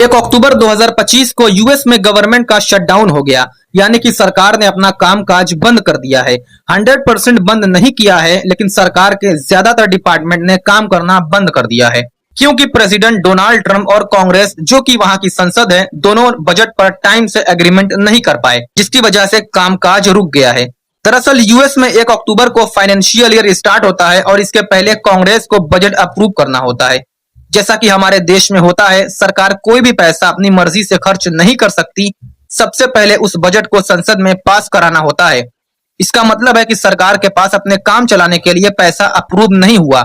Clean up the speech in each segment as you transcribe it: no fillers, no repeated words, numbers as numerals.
1 अक्टूबर 2025 को यूएस में गवर्नमेंट का शटडाउन हो गया, यानी कि सरकार ने अपना कामकाज बंद कर दिया है। 100% बंद नहीं किया है, लेकिन सरकार के ज्यादातर डिपार्टमेंट ने काम करना बंद कर दिया है, क्योंकि प्रेसिडेंट डोनाल्ड ट्रंप और कांग्रेस, जो कि वहां की संसद है, दोनों बजट पर टाइम से एग्रीमेंट नहीं कर पाए, जिसकी वजह से कामकाज रुक गया है। दरअसल यूएस में 1 अक्टूबर को फाइनेंशियल ईयर स्टार्ट होता है और इसके पहले कांग्रेस को बजट अप्रूव करना होता है। जैसा कि हमारे देश में होता है, सरकार कोई भी पैसा अपनी मर्जी से खर्च नहीं कर सकती। सबसे पहले उस बजट को संसद में पास कराना होता है। इसका मतलब है कि सरकार के पास अपने काम चलाने के लिए पैसा अप्रूव नहीं हुआ।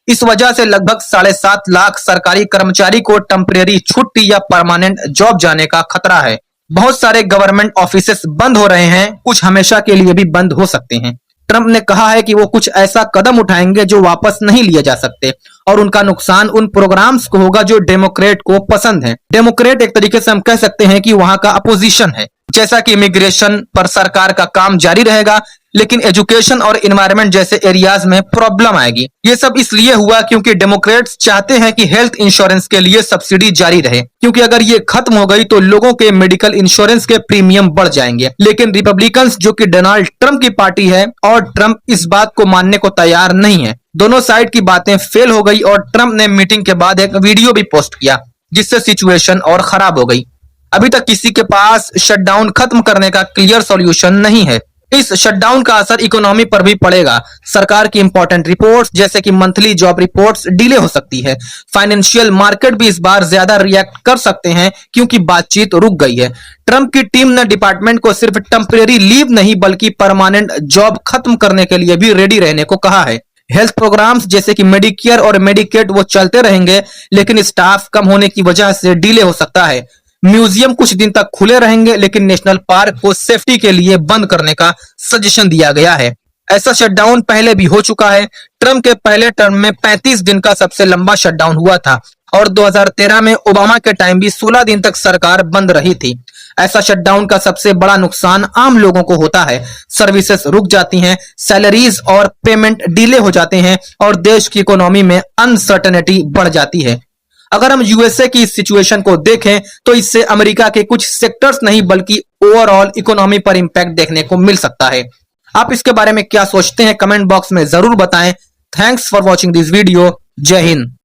इस वजह से लगभग 7.5 लाख सरकारी कर्मचारी को टेम्परेरी छुट्टी या परमानेंट जॉब जाने का खतरा है। बहुत सारे गवर्नमेंट ऑफिसेस बंद हो रहे हैं, कुछ हमेशा के लिए भी बंद हो सकते हैं। ट्रंप ने कहा है कि वो कुछ ऐसा कदम उठाएंगे जो वापस नहीं लिए जा सकते, और उनका नुकसान उन प्रोग्राम्स को होगा जो डेमोक्रेट को पसंद है। डेमोक्रेट एक तरीके से हम कह सकते हैं कि वहां का अपोजिशन है। जैसा कि इमिग्रेशन पर सरकार का काम जारी रहेगा, लेकिन एजुकेशन और एनवायरनमेंट जैसे एरियाज में प्रॉब्लम आएगी। ये सब इसलिए हुआ क्योंकि डेमोक्रेट्स चाहते हैं कि हेल्थ इंश्योरेंस के लिए सब्सिडी जारी रहे, क्योंकि अगर ये खत्म हो गई तो लोगों के मेडिकल इंश्योरेंस के प्रीमियम बढ़ जाएंगे। लेकिन रिपब्लिकन्स, जो कि डोनाल्ड ट्रंप की पार्टी है, और ट्रंप इस बात को मानने को तैयार नहीं है। दोनों साइड की बातें फेल हो गई और ट्रंप ने मीटिंग के बाद एक वीडियो भी पोस्ट किया, जिससे सिचुएशन और खराब हो गई। अभी तक किसी के पास शटडाउन खत्म करने का क्लियर सॉल्यूशन नहीं है। इस शटडाउन का असर इकोनॉमी पर भी पड़ेगा। सरकार की इंपॉर्टेंट रिपोर्ट्स जैसे कि मंथली जॉब रिपोर्ट्स डिले हो सकती है। फाइनेंशियल मार्केट भी इस बार ज्यादा रिएक्ट कर सकते हैं, क्योंकि बातचीत रुक गई है। ट्रंप की टीम ने डिपार्टमेंट को सिर्फ टेम्परेरी लीव नहीं, बल्कि परमानेंट जॉब खत्म करने के लिए भी रेडी रहने को कहा है। हेल्थ प्रोग्राम्स जैसे कि मेडिकेयर और मेडिकेड वो चलते रहेंगे, लेकिन स्टाफ कम होने की वजह से डिले हो सकता है। म्यूजियम कुछ दिन तक खुले रहेंगे, लेकिन नेशनल पार्क को सेफ्टी के लिए बंद करने का सजेशन दिया गया है। ऐसा शटडाउन पहले भी हो चुका है। ट्रंप के पहले टर्म में 35 दिन का सबसे लंबा शटडाउन हुआ था, और 2013 में ओबामा के टाइम भी 16 दिन तक सरकार बंद रही थी। ऐसा शटडाउन का सबसे बड़ा नुकसान आम लोगों को होता है। सर्विसेज रुक जाती हैं, सैलरीज और पेमेंट डिले हो जाते हैं, और देश की इकोनॉमी में अनसर्टेनिटी बढ़ जाती है। अगर हम यूएसए की इस सिचुएशन को देखें तो इससे अमेरिका के कुछ सेक्टर्स नहीं, बल्कि ओवरऑल इकोनॉमी पर इंपैक्ट देखने को मिल सकता है। आप इसके बारे में क्या सोचते हैं, कमेंट बॉक्स में जरूर बताएं। Thanks for watching this video. जय हिंद।